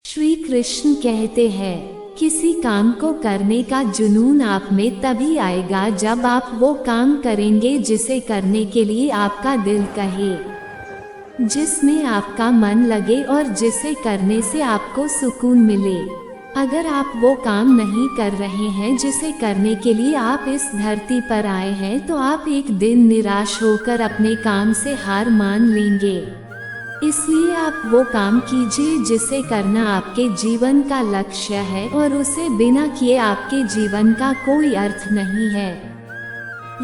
श्री कृष्ण कहते हैं, किसी काम को करने का जुनून आप में तभी आएगा जब आप वो काम करेंगे जिसे करने के लिए आपका दिल कहे, जिसमें आपका मन लगे और जिसे करने से आपको सुकून मिले। अगर आप वो काम नहीं कर रहे हैं जिसे करने के लिए आप इस धरती पर आए हैं, तो आप एक दिन निराश होकर अपने काम से हार मान लेंगे। इसलिए आप वो काम कीजिए जिसे करना आपके जीवन का लक्ष्य है, और उसे बिना किए आपके जीवन का कोई अर्थ नहीं है।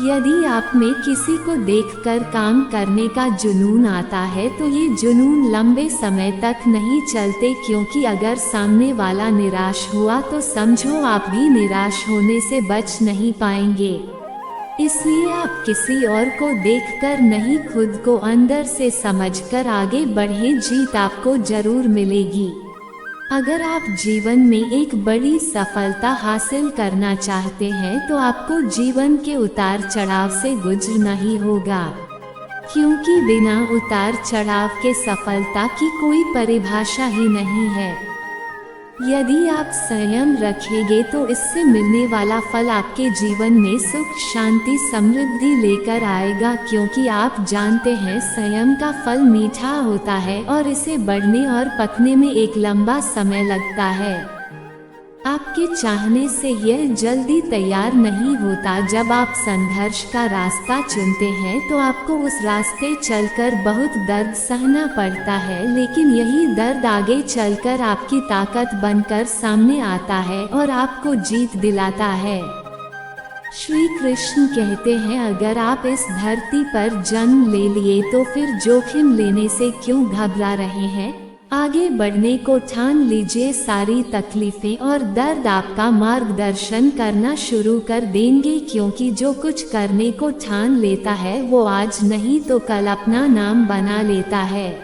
यदि आप में किसी को देखकर काम करने का जुनून आता है, तो ये जुनून लंबे समय तक नहीं चलते, क्योंकि अगर सामने वाला निराश हुआ तो समझो आप भी निराश होने से बच नहीं पाएंगे। इसलिए आप किसी और को देखकर नहीं, खुद को अंदर से समझकर आगे बढ़ें, जीत आपको जरूर मिलेगी। अगर आप जीवन में एक बड़ी सफलता हासिल करना चाहते हैं, तो आपको जीवन के उतार चढ़ाव से गुजरना ही होगा, क्योंकि बिना उतार चढ़ाव के सफलता की कोई परिभाषा ही नहीं है। यदि आप संयम रखेंगे तो इससे मिलने वाला फल आपके जीवन में सुख, शांति, समृद्धि लेकर आएगा, क्योंकि आप जानते हैं संयम का फल मीठा होता है और इसे बढ़ने और पकने में एक लंबा समय लगता है। आपके चाहने से यह जल्दी तैयार नहीं होता। जब आप संघर्ष का रास्ता चुनते हैं तो आपको उस रास्ते चलकर बहुत दर्द सहना पड़ता है, लेकिन यही दर्द आगे चलकर आपकी ताकत बनकर सामने आता है और आपको जीत दिलाता है। श्री कृष्ण कहते हैं, अगर आप इस धरती पर जन्म ले लिए तो फिर जोखिम लेने से क्यों घबरा रहे हैं। आगे बढ़ने को ठान लीजिए, सारी तकलीफें और दर्द आपका मार्गदर्शन करना शुरू कर देंगे, क्योंकि जो कुछ करने को ठान लेता है वो आज नहीं तो कल अपना नाम बना लेता है।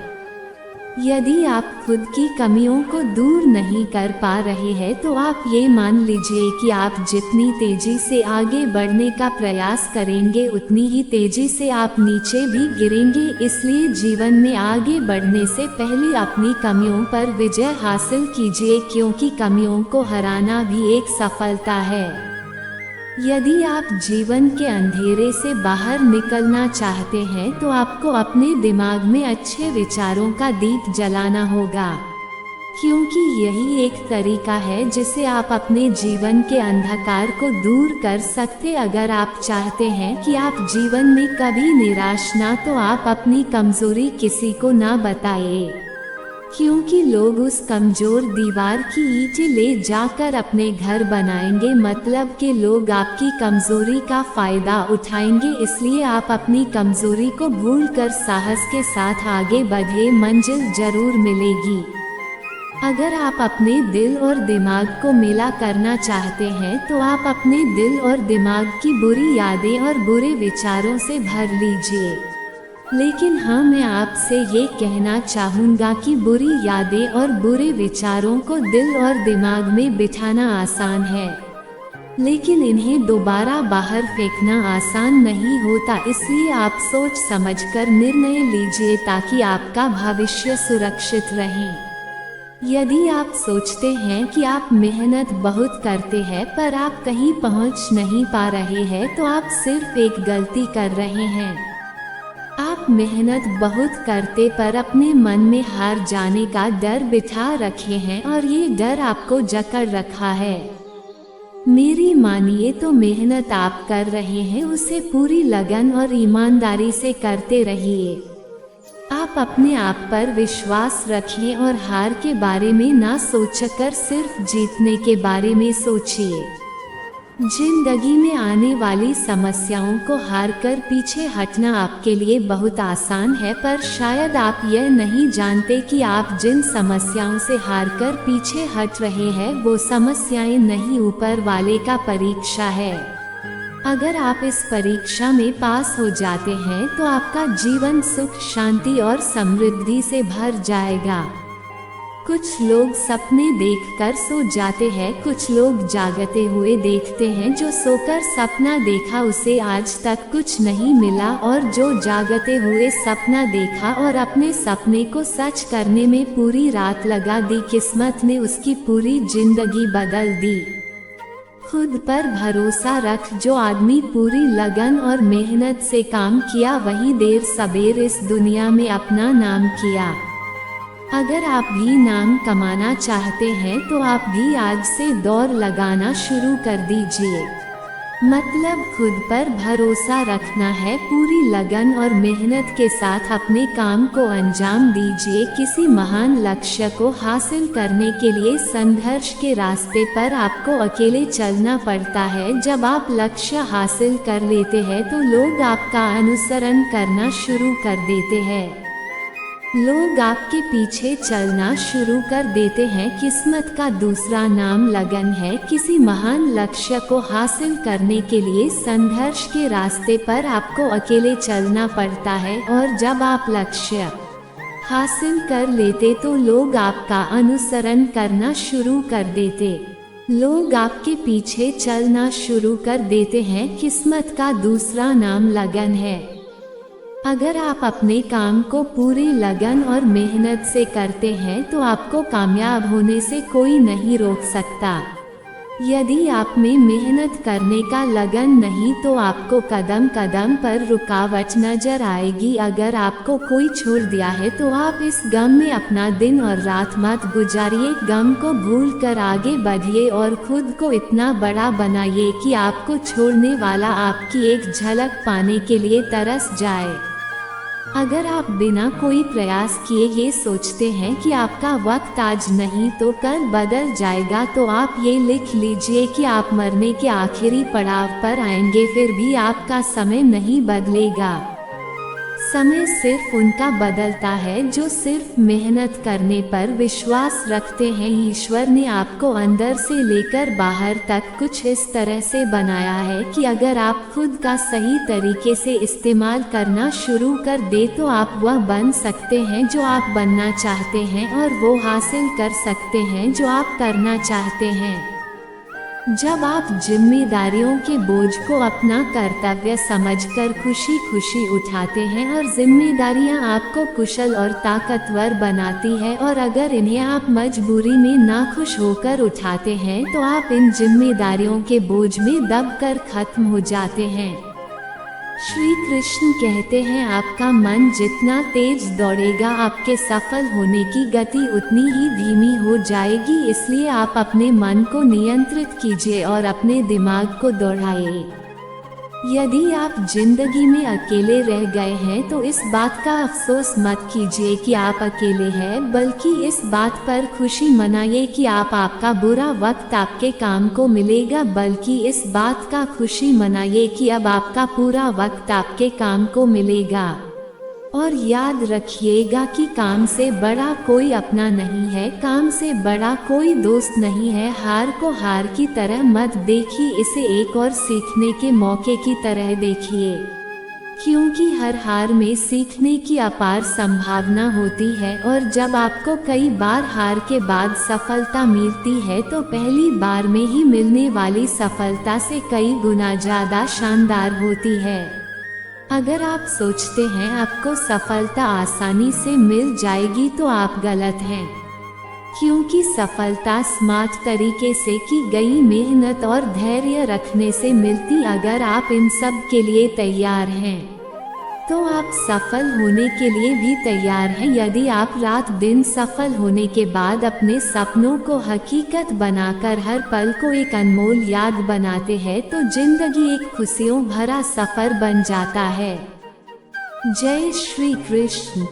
यदि आप खुद की कमियों को दूर नहीं कर पा रहे हैं, तो आप ये मान लीजिए कि आप जितनी तेजी से आगे बढ़ने का प्रयास करेंगे, उतनी ही तेजी से आप नीचे भी गिरेंगे। इसलिए जीवन में आगे बढ़ने से पहले अपनी कमियों पर विजय हासिल कीजिए, क्योंकि कमियों को हराना भी एक सफलता है। यदि आप जीवन के अंधेरे से बाहर निकलना चाहते हैं, तो आपको अपने दिमाग में अच्छे विचारों का दीप जलाना होगा, क्योंकि यही एक तरीका है जिसे आप अपने जीवन के अंधकार को दूर कर सकते। अगर आप चाहते हैं कि आप जीवन में कभी निराश ना, तो आप अपनी कमजोरी किसी को ना बताइए, क्योंकि लोग उस कमजोर दीवार की ईंटें ले जाकर अपने घर बनाएंगे। मतलब के लोग आपकी कमजोरी का फायदा उठाएंगे। इसलिए आप अपनी कमजोरी को भूलकर साहस के साथ आगे बढ़े, मंजिल जरूर मिलेगी। अगर आप अपने दिल और दिमाग को मिला करना चाहते हैं, तो आप अपने दिल और दिमाग की बुरी यादें और बुरे विचारों से भर लीजिए। लेकिन हाँ, मैं आपसे ये कहना चाहूँगा कि बुरी यादें और बुरे विचारों को दिल और दिमाग में बिठाना आसान है, लेकिन इन्हें दोबारा बाहर फेंकना आसान नहीं होता। इसलिए आप सोच समझकर निर्णय लीजिए, ताकि आपका भविष्य सुरक्षित रहे। यदि आप सोचते हैं कि आप मेहनत बहुत करते हैं पर आप कहीं पहुंच नहीं पा रहे हैं, तो आप सिर्फ एक गलती कर रहे हैं। आप मेहनत बहुत करते पर अपने मन में हार जाने का डर बिठा रखे हैं, और ये डर आपको जकड़ रखा है। मेरी मानिए तो मेहनत आप कर रहे हैं, उसे पूरी लगन और ईमानदारी से करते रहिए। आप अपने आप पर विश्वास रखिए और हार के बारे में ना सोचकर सिर्फ जीतने के बारे में सोचिए। जिंदगी में आने वाली समस्याओं को हारकर पीछे हटना आपके लिए बहुत आसान है, पर शायद आप यह नहीं जानते कि आप जिन समस्याओं से हारकर पीछे हट रहे हैं, वो समस्याएं नहीं, ऊपर वाले का परीक्षा है। अगर आप इस परीक्षा में पास हो जाते हैं, तो आपका जीवन सुख, शांति और समृद्धि से भर जाएगा। कुछ लोग सपने देखकर सो जाते हैं, कुछ लोग जागते हुए देखते हैं। जो सोकर सपना देखा उसे आज तक कुछ नहीं मिला, और जो जागते हुए सपना देखा और अपने सपने को सच करने में पूरी रात लगा दी, किस्मत ने उसकी पूरी जिंदगी बदल दी। खुद पर भरोसा रख। जो आदमी पूरी लगन और मेहनत से काम किया वही देर सबेर इस दुनिया में अपना नाम किया। अगर आप भी नाम कमाना चाहते हैं तो आप भी आज से दौड़ लगाना शुरू कर दीजिए। मतलब खुद पर भरोसा रखना है, पूरी लगन और मेहनत के साथ अपने काम को अंजाम दीजिए। किसी महान लक्ष्य को हासिल करने के लिए संघर्ष के रास्ते पर आपको अकेले चलना पड़ता है। जब आप लक्ष्य हासिल कर लेते हैं तो लोग आपका अनुसरण करना शुरू कर देते हैं, लोग आपके पीछे चलना शुरू कर देते हैं। किस्मत का दूसरा नाम लगन है। किसी महान लक्ष्य को हासिल करने के लिए संघर्ष के रास्ते पर आपको अकेले चलना पड़ता है, और जब आप लक्ष्य हासिल कर लेते तो लोग आपका अनुसरण करना शुरू कर देते, लोग आपके पीछे चलना शुरू कर देते हैं। किस्मत का दूसरा नाम लगन है। अगर आप अपने काम को पूरी लगन और मेहनत से करते हैं तो आपको कामयाब होने से कोई नहीं रोक सकता। यदि आप में मेहनत करने का लगन नहीं तो आपको कदम कदम पर रुकावट नजर आएगी। अगर आपको कोई छोड़ दिया है तो आप इस गम में अपना दिन और रात मत गुजारिए। गम को भूल कर आगे बढ़िए और खुद को इतना बड़ा बनाइए कि आपको छोड़ने वाला आपकी एक झलक पाने के लिए तरस जाए। अगर आप बिना कोई प्रयास किए ये सोचते हैं कि आपका वक्त आज नहीं तो कल बदल जाएगा, तो आप ये लिख लीजिए कि आप मरने के आखिरी पड़ाव पर आएंगे, फिर भी आपका समय नहीं बदलेगा। समय सिर्फ उनका बदलता है जो सिर्फ मेहनत करने पर विश्वास रखते हैं। ईश्वर ने आपको अंदर से लेकर बाहर तक कुछ इस तरह से बनाया है कि अगर आप खुद का सही तरीके से इस्तेमाल करना शुरू कर दे तो आप वह बन सकते हैं जो आप बनना चाहते हैं, और वो हासिल कर सकते हैं जो आप करना चाहते हैं। जब आप जिम्मेदारियों के बोझ को अपना कर्तव्य समझकर खुशी खुशी उठाते हैं और जिम्मेदारियां आपको कुशल और ताकतवर बनाती है, और अगर इन्हें आप मजबूरी में नाखुश होकर उठाते हैं तो आप इन जिम्मेदारियों के बोझ में दबकर खत्म हो जाते हैं। श्री कृष्ण कहते हैं, आपका मन जितना तेज दौड़ेगा आपके सफल होने की गति उतनी ही धीमी हो जाएगी। इसलिए आप अपने मन को नियंत्रित कीजिए और अपने दिमाग को दौड़ाइए। यदि आप जिंदगी में अकेले रह गए हैं तो इस बात का अफसोस मत कीजिए कि आप अकेले हैं, बल्कि इस बात पर खुशी मनाइए कि आपका बुरा वक्त आपके काम को मिलेगा। बल्कि इस बात का खुशी मनाइए कि अब आपका पूरा वक्त आपके काम को मिलेगा। और याद रखिएगा कि काम से बड़ा कोई अपना नहीं है, काम से बड़ा कोई दोस्त नहीं है। हार को हार की तरह मत देखिए, इसे एक और सीखने के मौके की तरह देखिए, क्योंकि हर हार में सीखने की अपार संभावना होती है। और जब आपको कई बार हार के बाद सफलता मिलती है तो पहली बार में ही मिलने वाली सफलता से कई गुना ज़्यादा शानदार होती है। अगर आप सोचते हैं आपको सफलता आसानी से मिल जाएगी तो आप गलत हैं, क्योंकि सफलता स्मार्ट तरीके से की गई मेहनत और धैर्य रखने से मिलती। अगर आप इन सब के लिए तैयार हैं तो आप सफल होने के लिए भी तैयार हैं। यदि आप रात दिन सफल होने के बाद अपने सपनों को हकीकत बनाकर हर पल को एक अनमोल याद बनाते हैं तो जिंदगी एक खुशियों भरा सफर बन जाता है। जय श्री कृष्ण।